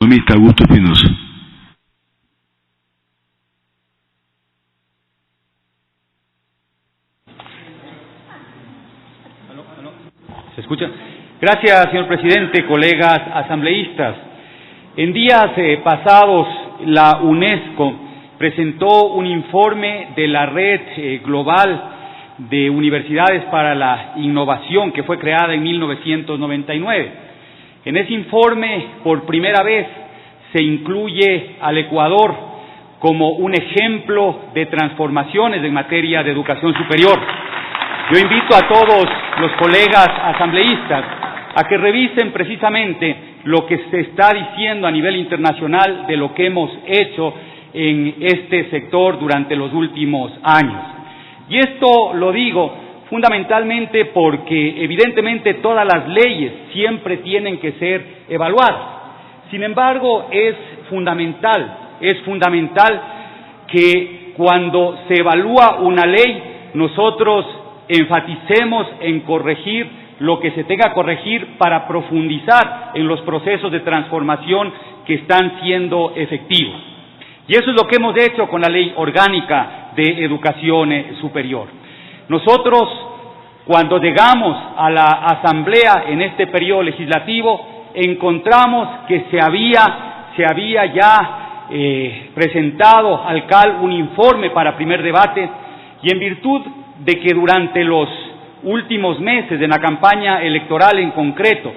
economista Augusto Espinosa. ¿Se escucha? Gracias, señor presidente, colegas asambleístas. En días pasados, la UNESCO presentó un informe de la Red Global de Universidades para la Innovación, que fue creada en 1999. En ese informe, por primera vez, se incluye al Ecuador como un ejemplo de transformaciones en materia de educación superior. Yo invito a todos los colegas asambleístas a que revisen precisamente lo que se está diciendo a nivel internacional de lo que hemos hecho en este sector durante los últimos años. Y esto lo digo fundamentalmente porque evidentemente todas las leyes siempre tienen que ser evaluadas. Sin embargo, es fundamental que cuando se evalúa una ley, nosotros enfaticemos en corregir lo que se tenga que corregir para profundizar en los procesos de transformación que están siendo efectivos. Y eso es lo que hemos hecho con la Ley Orgánica de Educación Superior. Nosotros, cuando llegamos a la Asamblea en este periodo legislativo, encontramos que se había ya presentado al CAL un informe para primer debate, y en virtud de que durante los últimos meses de la campaña electoral en concreto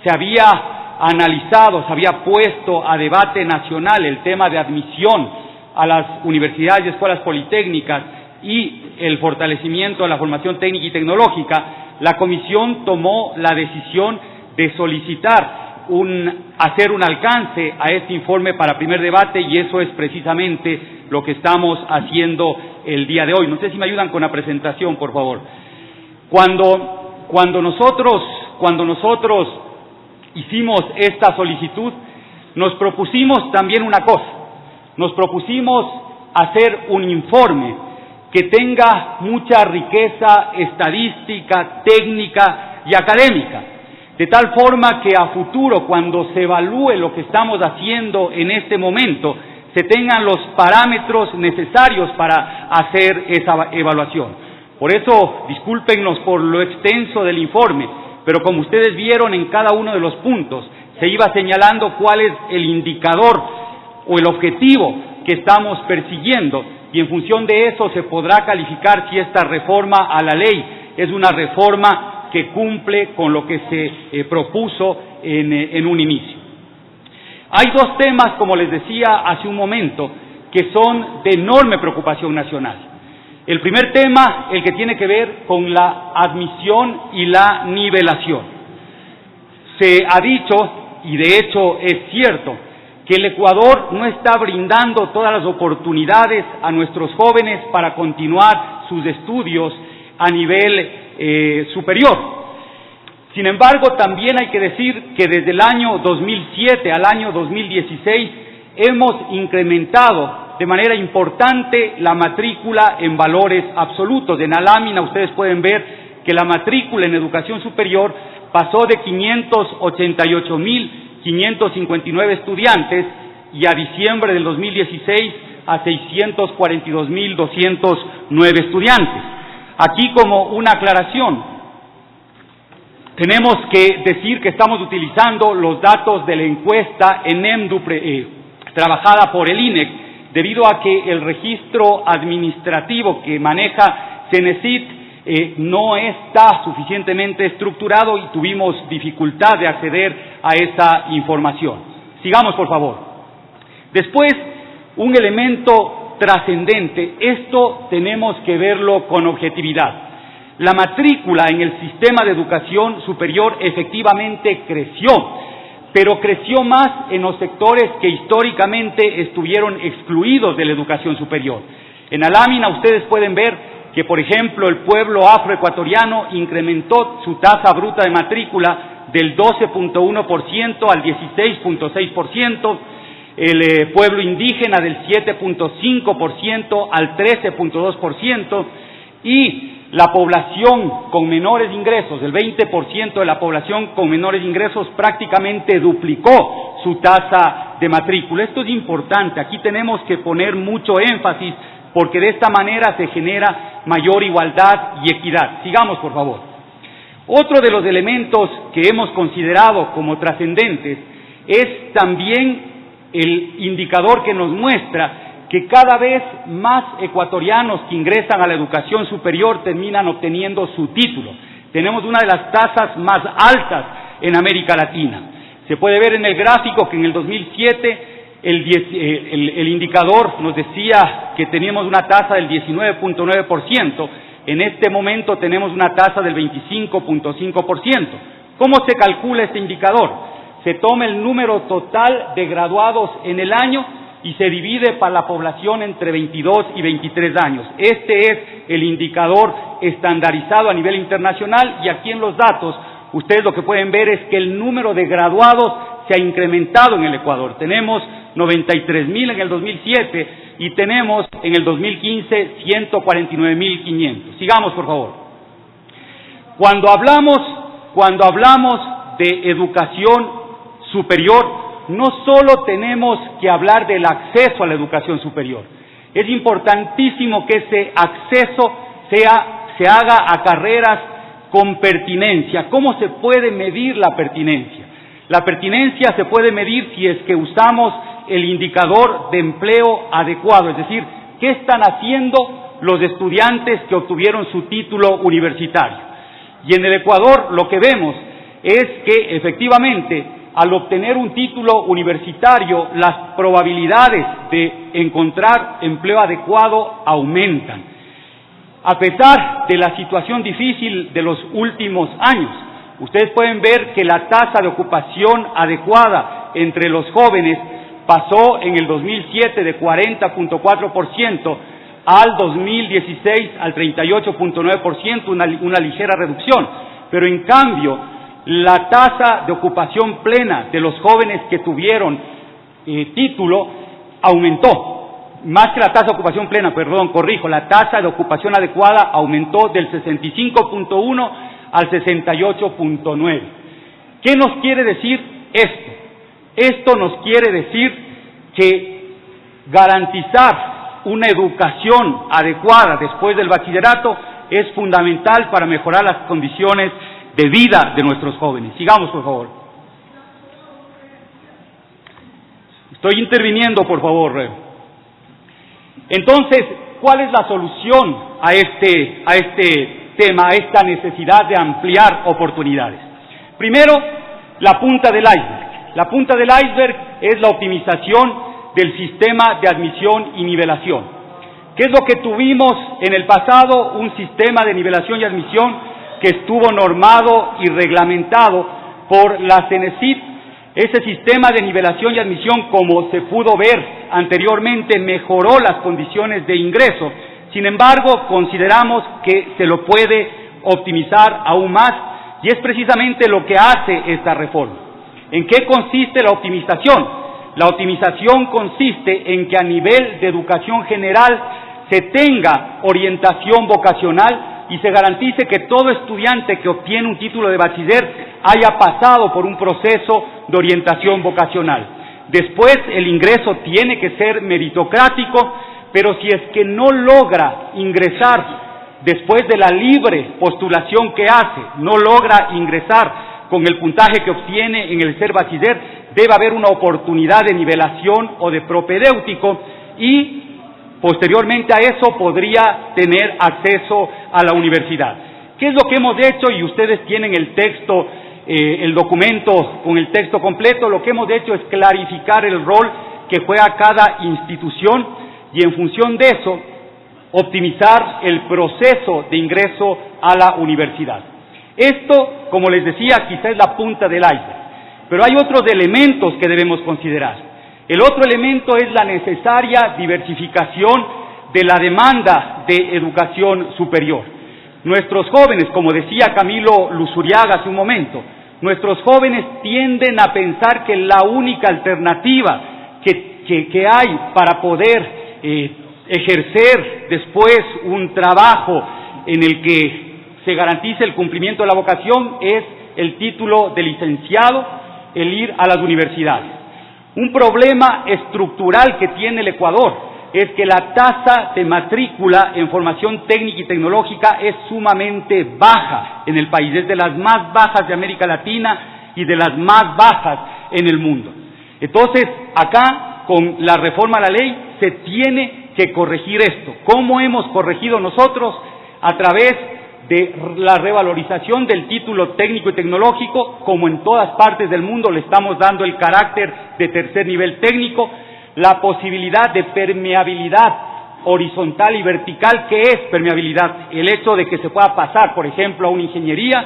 se había analizado, se había puesto a debate nacional el tema de admisión a las universidades y escuelas politécnicas y el fortalecimiento de la formación técnica y tecnológica, la Comisión tomó la decisión de solicitar hacer un alcance a este informe para primer debate, y eso es precisamente lo que estamos haciendo el día de hoy. No sé si me ayudan con la presentación, por favor. Cuando nosotros hicimos esta solicitud, nos propusimos también una cosa. Nos propusimos hacer un informe que tenga mucha riqueza estadística, técnica y académica, de tal forma que a futuro, cuando se evalúe lo que estamos haciendo en este momento, se tengan los parámetros necesarios para hacer esa evaluación. Por eso, discúlpennos por lo extenso del informe, pero como ustedes vieron en cada uno de los puntos, se iba señalando cuál es el indicador o el objetivo que estamos persiguiendo, y en función de eso se podrá calificar si esta reforma a la ley es una reforma que cumple con lo que se propuso en un inicio. Hay dos temas, como les decía hace un momento, que son de enorme preocupación nacional. El primer tema, el que tiene que ver con la admisión y la nivelación. Se ha dicho, y de hecho es cierto, que el Ecuador no está brindando todas las oportunidades a nuestros jóvenes para continuar sus estudios a nivel superior. Sin embargo, también hay que decir que desde el año 2007 al año 2016 hemos incrementado de manera importante la matrícula en valores absolutos. En la lámina ustedes pueden ver que la matrícula en educación superior pasó de 588.559 estudiantes y a diciembre del 2016 a 642.209 estudiantes. Aquí, como una aclaración, tenemos que decir que estamos utilizando los datos de la encuesta ENEMDU trabajada por el INEC, debido a que el registro administrativo que maneja CENESID no está suficientemente estructurado y tuvimos dificultad de acceder a esa información. Sigamos, por favor. Después, un elemento trascendente, esto tenemos que verlo con objetividad. La matrícula en el sistema de educación superior efectivamente creció, pero creció más en los sectores que históricamente estuvieron excluidos de la educación superior. En la lámina ustedes pueden ver que, por ejemplo, el pueblo afroecuatoriano incrementó su tasa bruta de matrícula del 12.1% al 16.6%, el pueblo indígena del 7.5% al 13.2%, y la población con menores ingresos, el 20% de la población con menores ingresos prácticamente duplicó su tasa de matrícula. Esto es importante, aquí tenemos que poner mucho énfasis porque de esta manera se genera mayor igualdad y equidad. Sigamos, por favor. Otro de los elementos que hemos considerado como trascendentes es también el indicador que nos muestra que cada vez más ecuatorianos que ingresan a la educación superior terminan obteniendo su título. Tenemos una de las tasas más altas en América Latina. Se puede ver en el gráfico que en el 2007 el indicador nos decía que teníamos una tasa del 19.9%, en este momento tenemos una tasa del 25.5%. ¿Cómo se calcula este indicador? Se toma el número total de graduados en el año y se divide para la población entre 22 y 23 años. Este es el indicador estandarizado a nivel internacional y aquí en los datos ustedes lo que pueden ver es que el número de graduados se ha incrementado en el Ecuador. Tenemos 93.000 en el 2007 y tenemos en el 2015 149.500. Sigamos, por favor. Cuando hablamos de educación superior, no solo tenemos que hablar del acceso a la educación superior. Es importantísimo que ese acceso se haga a carreras con pertinencia. ¿Cómo se puede medir la pertinencia? La pertinencia se puede medir si es que usamos el indicador de empleo adecuado, es decir, ¿qué están haciendo los estudiantes que obtuvieron su título universitario? Y en el Ecuador lo que vemos es que efectivamente al obtener un título universitario las probabilidades de encontrar empleo adecuado aumentan. A pesar de la situación difícil de los últimos años, ustedes pueden ver que la tasa de ocupación adecuada entre los jóvenes pasó en el 2007 de 40.4% al 2016 al 38.9%, una ligera reducción. Pero en cambio, la tasa de ocupación plena de los jóvenes que tuvieron título aumentó. Más que la tasa de ocupación plena, la tasa de ocupación adecuada aumentó del 65.1 al 68.9. ¿Qué nos quiere decir esto? Esto nos quiere decir que garantizar una educación adecuada después del bachillerato es fundamental para mejorar las condiciones de vida de nuestros jóvenes. Sigamos, por favor. Estoy interviniendo, por favor. Entonces, ¿cuál es la solución a este tema, a esta necesidad de ampliar oportunidades? Primero, la punta del iceberg. La punta del iceberg es la optimización del sistema de admisión y nivelación. ¿Qué es lo que tuvimos en el pasado? Un sistema de nivelación y admisión que estuvo normado y reglamentado por la CENESID. Ese sistema de nivelación y admisión, como se pudo ver anteriormente, mejoró las condiciones de ingreso. Sin embargo, consideramos que se lo puede optimizar aún más y es precisamente lo que hace esta reforma. ¿En qué consiste la optimización? La optimización consiste en que a nivel de educación general se tenga orientación vocacional y se garantice que todo estudiante que obtiene un título de bachiller haya pasado por un proceso de orientación vocacional. Después, el ingreso tiene que ser meritocrático, pero si es que no logra ingresar después de la libre postulación que hace, no logra ingresar con el puntaje que obtiene en el ser bachiller, debe haber una oportunidad de nivelación o de propedéutico y posteriormente a eso podría tener acceso a la universidad. ¿Qué es lo que hemos hecho? Y ustedes tienen el texto, el documento con el texto completo. Lo que hemos hecho es clarificar el rol que juega cada institución y en función de eso optimizar el proceso de ingreso a la universidad. Esto, como les decía, quizás es la punta del iceberg, pero hay otros elementos que debemos considerar. El otro elemento es la necesaria diversificación de la demanda de educación superior. Nuestros jóvenes, como decía Camilo Luzuriaga hace un momento, nuestros jóvenes tienden a pensar que la única alternativa que hay para poder ejercer después un trabajo en el que se garantice el cumplimiento de la vocación es el título de licenciado, el ir a las universidades. Un problema estructural que tiene el Ecuador es que la tasa de matrícula en formación técnica y tecnológica es sumamente baja en el país, es de las más bajas de América Latina y de las más bajas en el mundo. Entonces, acá, con la reforma a la ley, se tiene que corregir esto. ¿Cómo hemos corregido nosotros? A través de la revalorización del título técnico y tecnológico, como en todas partes del mundo le estamos dando el carácter de tercer nivel técnico, la posibilidad de permeabilidad horizontal y vertical. ¿Qué es permeabilidad? El hecho de que se pueda pasar, por ejemplo, a una ingeniería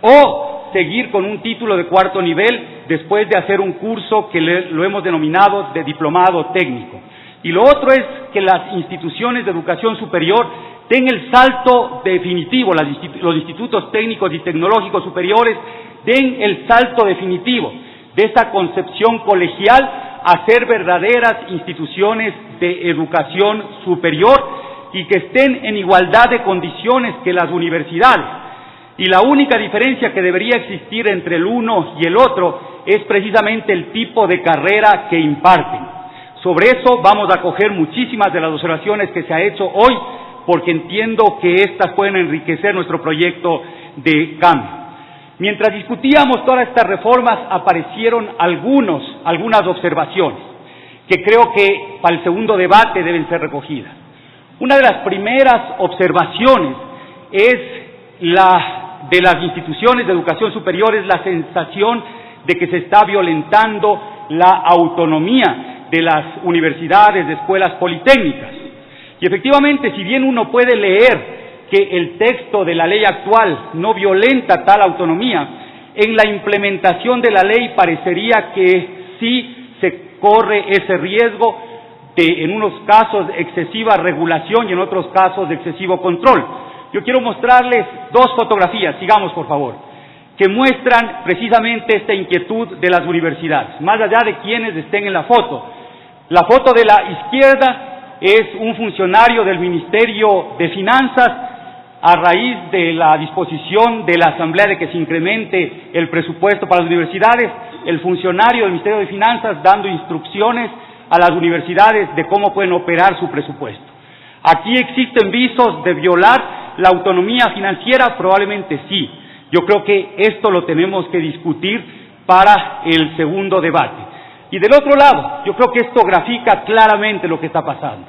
o seguir con un título de cuarto nivel después de hacer un curso que lo hemos denominado de diplomado técnico. Y lo otro es que las instituciones de educación superior den el salto definitivo, los institutos técnicos y tecnológicos superiores den el salto definitivo de esa concepción colegial a ser verdaderas instituciones de educación superior y que estén en igualdad de condiciones que las universidades. Y la única diferencia que debería existir entre el uno y el otro es precisamente el tipo de carrera que imparten. Sobre eso vamos a coger muchísimas de las observaciones que se ha hecho hoy, porque entiendo que estas pueden enriquecer nuestro proyecto de cambio. Mientras discutíamos todas estas reformas, aparecieron algunas observaciones que creo que para el segundo debate deben ser recogidas. Una de las primeras observaciones es de las instituciones de educación superior, es la sensación de que se está violentando la autonomía de las universidades, de escuelas politécnicas. Y efectivamente, si bien uno puede leer que el texto de la ley actual no violenta tal autonomía, en la implementación de la ley parecería que sí se corre ese riesgo de, en unos casos, excesiva regulación y en otros casos de excesivo control. Yo quiero mostrarles dos fotografías, sigamos por favor, que muestran precisamente esta inquietud de las universidades, más allá de quienes estén en la foto. La foto de la izquierda es un funcionario del Ministerio de Finanzas a raíz de la disposición de la Asamblea de que se incremente el presupuesto para las universidades, el funcionario del Ministerio de Finanzas dando instrucciones a las universidades de cómo pueden operar su presupuesto. ¿Aquí existen visos de violar la autonomía financiera? Probablemente sí. Yo creo que esto lo tenemos que discutir para el segundo debate. Y del otro lado, yo creo que esto grafica claramente lo que está pasando.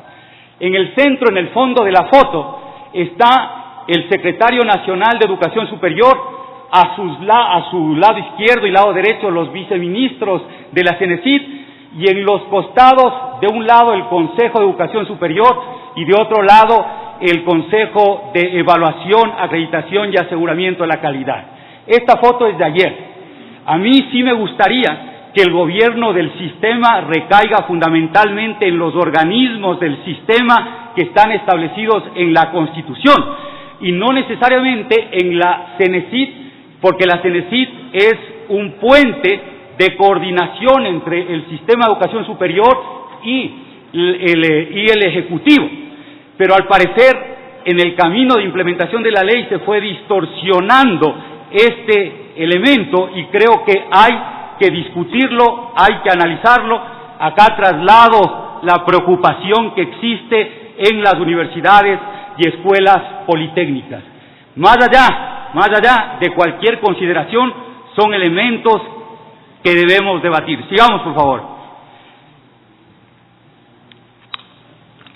En el centro, en el fondo de la foto, está el secretario nacional de Educación Superior, a su lado izquierdo y lado derecho los viceministros de la CENESID, y en los costados, de un lado el Consejo de Educación Superior y de otro lado el Consejo de Evaluación, Acreditación y Aseguramiento de la Calidad. Esta foto es de ayer. A mí sí me gustaría que el gobierno del sistema recaiga fundamentalmente en los organismos del sistema que están establecidos en la Constitución y no necesariamente en la CENESID, porque la CENESID es un puente de coordinación entre el sistema de educación superior y el Ejecutivo. Pero al parecer, en el camino de implementación de la ley se fue distorsionando este elemento y creo que hay que discutirlo, hay que analizarlo. Acá traslado la preocupación que existe en las universidades y escuelas politécnicas. Más allá de cualquier consideración, son elementos que debemos debatir. Sigamos, por favor.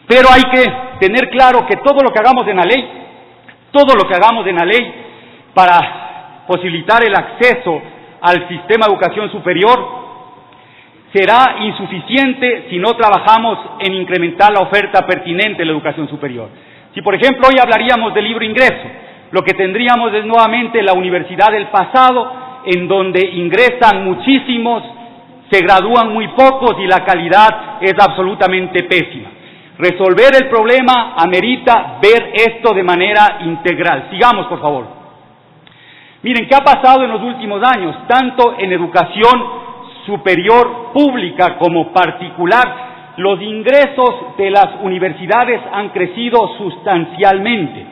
Pero hay que tener claro que todo lo que hagamos en la ley, para posibilitar el acceso al sistema de educación superior, será insuficiente si no trabajamos en incrementar la oferta pertinente de la educación superior. Si, por ejemplo, hoy hablaríamos del libre ingreso, lo que tendríamos es nuevamente la universidad del pasado, en donde ingresan muchísimos, se gradúan muy pocos y la calidad es absolutamente pésima. Resolver el problema amerita ver esto de manera integral. Sigamos, por favor. Miren, ¿qué ha pasado en los últimos años? Tanto en educación superior pública como particular, los ingresos de las universidades han crecido sustancialmente.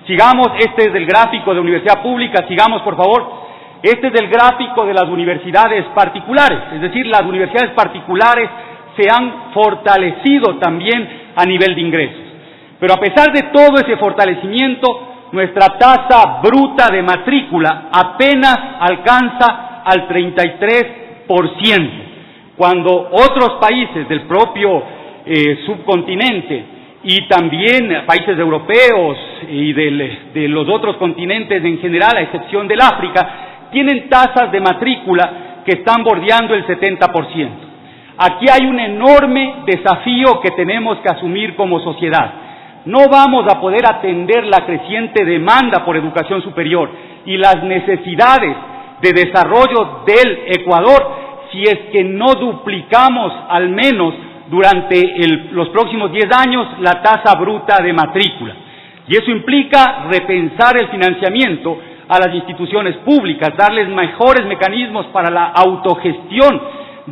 Sigamos, este es el gráfico de universidad pública, sigamos, por favor. Este es el gráfico de las universidades particulares, es decir, las universidades particulares se han fortalecido también a nivel de ingresos. Pero a pesar de todo ese fortalecimiento, nuestra tasa bruta de matrícula apenas alcanza al 33%, cuando otros países del propio subcontinente y también países europeos y de los otros continentes en general, a excepción del África, tienen tasas de matrícula que están bordeando el 70%. Aquí hay un enorme desafío que tenemos que asumir como sociedad. No vamos a poder atender la creciente demanda por educación superior y las necesidades de desarrollo del Ecuador si es que no duplicamos al menos durante los próximos 10 años la tasa bruta de matrícula. Y eso implica repensar el financiamiento a las instituciones públicas, darles mejores mecanismos para la autogestión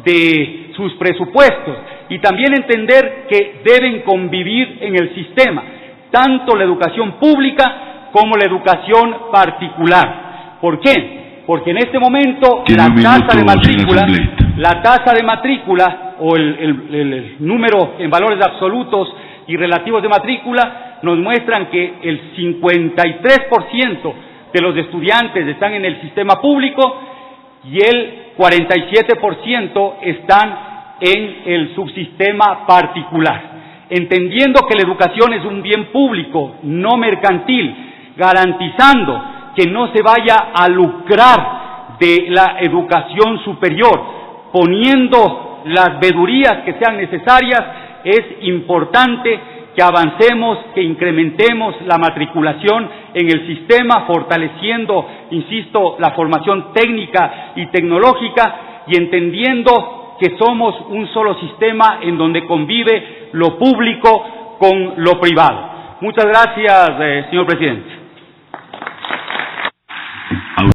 de sus presupuestos y también entender que deben convivir en el sistema, tanto la educación pública como la educación particular. ¿Por qué? Porque en este momento la tasa de matrícula o el número en valores absolutos y relativos de matrícula nos muestran que el 53% de los estudiantes están en el sistema público y el 47% están en el subsistema particular. Entendiendo que la educación es un bien público, no mercantil, garantizando que no se vaya a lucrar de la educación superior, poniendo las vedurías que sean necesarias, es importante que avancemos, que incrementemos la matriculación en el sistema, fortaleciendo, insisto, la formación técnica y tecnológica y entendiendo que somos un solo sistema en donde convive lo público con lo privado. Muchas gracias, señor presidente.